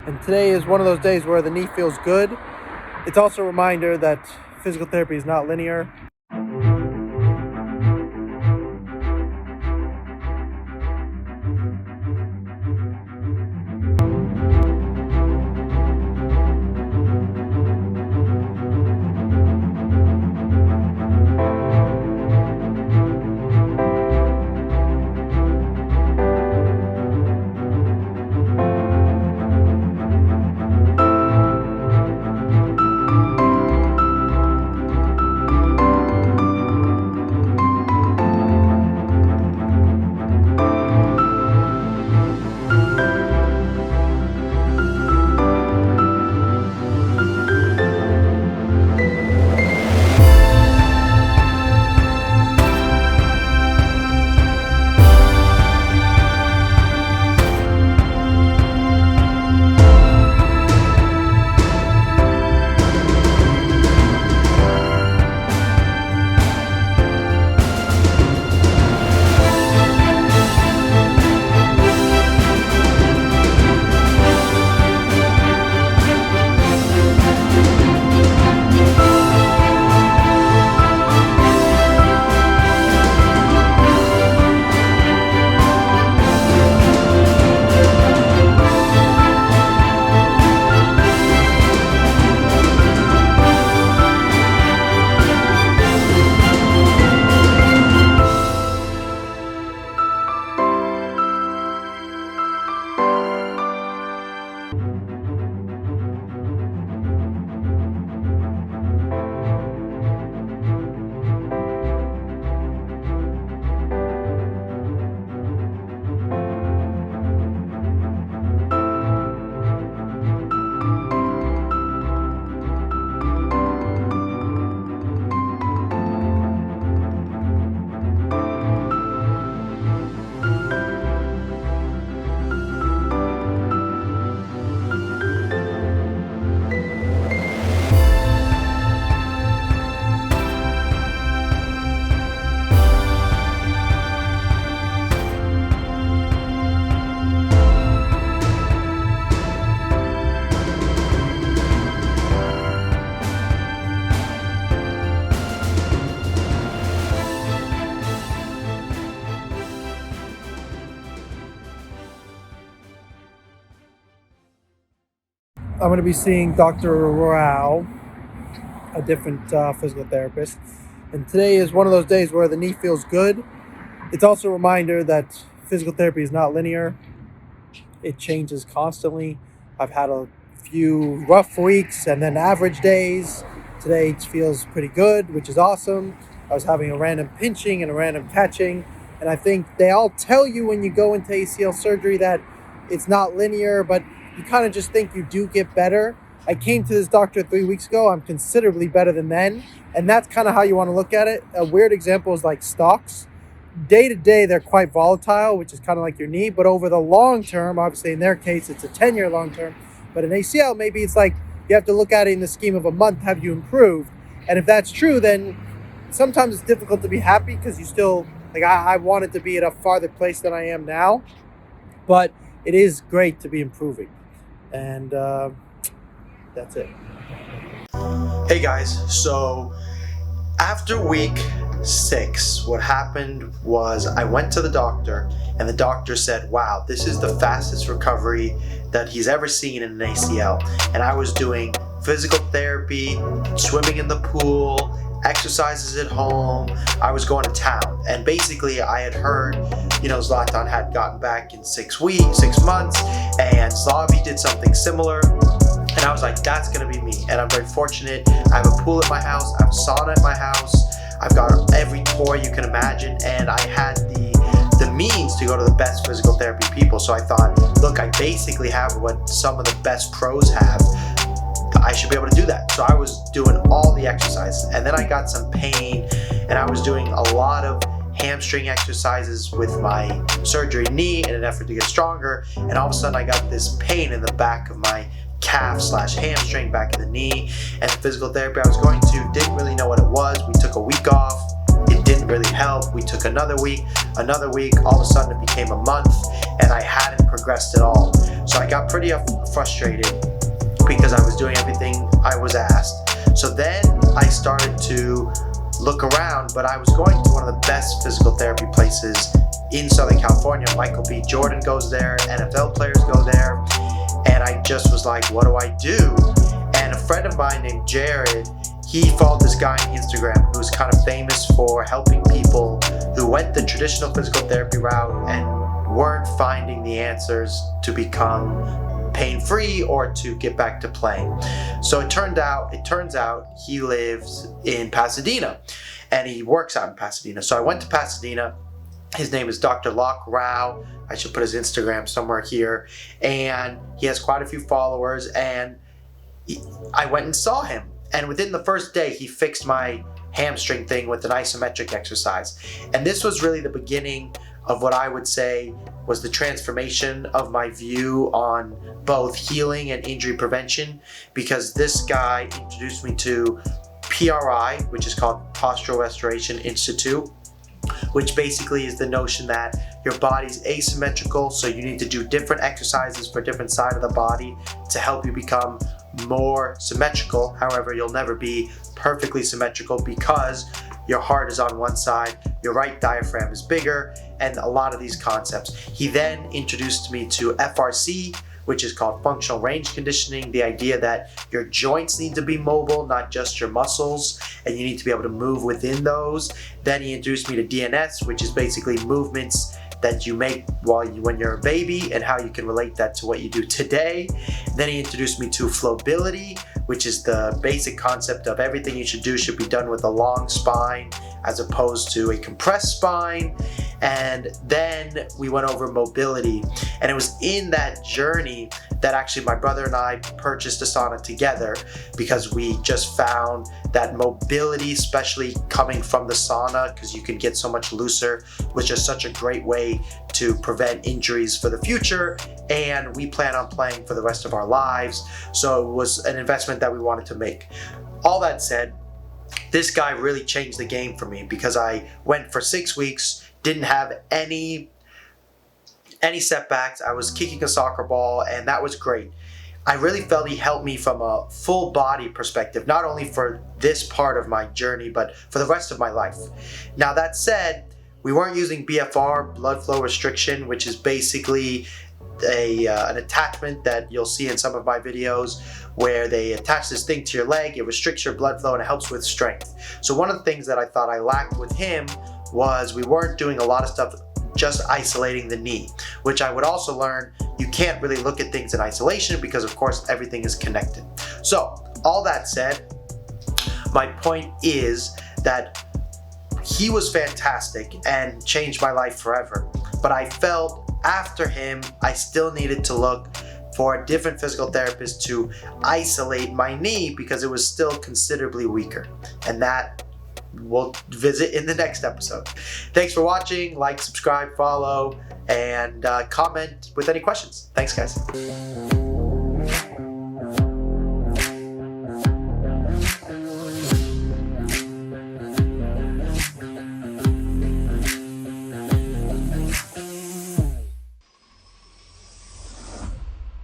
And today is one of those days where the knee feels good. It's also a reminder that physical therapy is not linear. I'm going to be seeing Dr. Rao, a different physical therapist. And today is one of those days where the knee feels good. It's also a reminder that physical therapy is not linear. It changes constantly. I've had a few rough weeks and then average days. Today it feels pretty good, which is awesome. I was having a random pinching and a random catching. And I think they all tell you when you go into ACL surgery that it's not linear, but you kind of just think you do get better. I came to this doctor 3 weeks ago. I'm considerably better than then. And that's kind of how you want to look at it. A weird example is like stocks. Day to day, they're quite volatile, which is kind of like your knee. But over the long term, obviously in their case, it's a 10-year long term. But in ACL, maybe it's like you have to look at it in the scheme of a month. Have you improved? And if that's true, then sometimes it's difficult to be happy because you still, like I wanted to be at a farther place than I am now. But it is great to be improving. And that's it. Hey guys, so after week 6, what happened was I went to the doctor and the doctor said, wow, this is the fastest recovery that he's ever seen in an ACL. And I was doing physical therapy, swimming in the pool, exercises at home. I was going to town. And basically I had heard, Zlatan had gotten back in 6 months, and Slavi did something similar. And I was like, that's gonna be me. And I'm very fortunate. I have a pool at my house, I have a sauna at my house, I've got every toy you can imagine, and I had the means to go to the best physical therapy people. So I thought, look, I basically have what some of the best pros have. I should be able to do that. So I was doing all the exercises, and then I got some pain, and I was doing a lot of hamstring exercises with my surgery knee in an effort to get stronger. And all of a sudden I got this pain in the back of my calf/hamstring, back in the knee. And the physical therapy I was going to didn't really know what it was. We took a week off. It didn't really help. We took another week. All of a sudden it became a month, and I hadn't progressed at all. So I got pretty frustrated because I was doing everything I was asked. So then I started to look around, but I was going to one of the best physical therapy places in Southern California. Michael B. Jordan goes there, NFL players go there, and I just was like, what do I do? And a friend of mine named Jared, he followed this guy on Instagram who's kind of famous for helping people who went the traditional physical therapy route and weren't finding the answers to become pain-free or to get back to playing. So it turns out he lives in Pasadena and he works out in Pasadena. So I went to Pasadena. His name is Dr. Locke Rao. I should put his Instagram somewhere here. And he has quite a few followers, and I went and saw him. And within the first day, he fixed my hamstring thing with an isometric exercise. And this was really the beginning of what I would say was the transformation of my view on both healing and injury prevention, because this guy introduced me to PRI, which is called Postural Restoration Institute, which basically is the notion that your body's asymmetrical, so you need to do different exercises for different side of the body to help you become more symmetrical. However, you'll never be perfectly symmetrical because your heart is on one side, your right diaphragm is bigger, and a lot of these concepts. He then introduced me to FRC, which is called functional range conditioning, the idea that your joints need to be mobile, not just your muscles, and you need to be able to move within those. Then he introduced me to DNS, which is basically movements that you make when you're a baby and how you can relate that to what you do today. Then he introduced me to flowability, which is the basic concept of everything you should do should be done with a long spine as opposed to a compressed spine. And then we went over mobility, and it was in that journey that actually my brother and I purchased a sauna together, because we just found that mobility, especially coming from the sauna, because you can get so much looser, was just such a great way to prevent injuries for the future, and we plan on playing for the rest of our lives. So it was an investment that we wanted to make. All that said, this guy really changed the game for me, because I went for 6 weeks, didn't have any setbacks. I was kicking a soccer ball, and that was great. I really felt he helped me from a full body perspective, not only for this part of my journey, but for the rest of my life. Now that said, we weren't using BFR, blood flow restriction, which is basically an attachment that you'll see in some of my videos where they attach this thing to your leg, it restricts your blood flow, and it helps with strength. So one of the things that I thought I lacked with him was we weren't doing a lot of stuff just isolating the knee, which I would also learn you can't really look at things in isolation because of course everything is connected. So all that said, my point is that he was fantastic and changed my life forever, but I felt after him I still needed to look for a different physical therapist to isolate my knee because it was still considerably weaker, and that we'll visit in the next episode. Thanks for watching. Like, subscribe, follow, and comment with any questions. Thanks, guys.